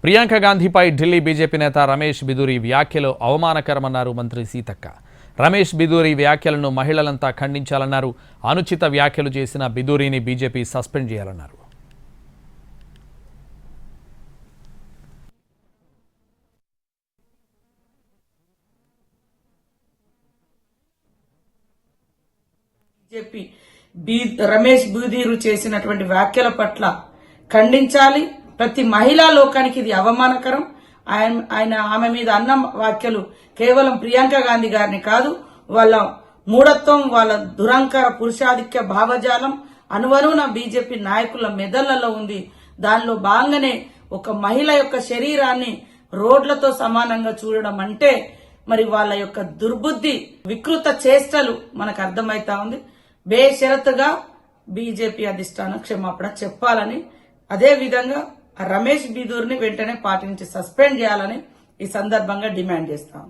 Priyanka గాంధీపై Delhi BJP నేత రమేష్ బిదూరి వ్యాఖ్యలు అవమానకరమన్నారు మంత్రి సీతక్క. రమేష్ బిదూరి వ్యాఖ్యలను మహిళలంతా ఖండించాలన్నారు. అనుచిత వ్యాఖ్యలు చేసిన బిదూరిని బీజేపీ సస్పెండ్ చేయాలన్నారు. రమేష్ బిదూరి చేసినటువంటి వ్యాఖ్యల పట్ల ఖండించాలి. ప్రతి మహిళా లోకానికి ఇది అవమానకరం. ఆమె మీద అన్న వ్యాఖ్యలు కేవలం ప్రియాంక గాంధీ గారిని కాదు, వాళ్ళ మూఢత్వం, వాళ్ళ దురంకర పురుషాధిక్య భావజాలం అనువనున బీజేపీ నాయకుల మెదళ్లలో ఉంది. దానిలో భాగంగానే ఒక మహిళ యొక్క శరీరాన్ని రోడ్లతో సమానంగా చూడడం అంటే మరి వాళ్ళ యొక్క దుర్బుద్ధి, వికృత చేష్టలు మనకు అర్థమైతా ఉంది. బేషరతుగా బీజేపీ అధిష్టానం క్షమాపణ చెప్పాలని, అదే విధంగా రమేష్ బిదూరిని వెంటనే పార్టీ నుంచి సస్పెండ్ చేయాలని ఈ సందర్భంగా డిమాండ్ చేస్తాం.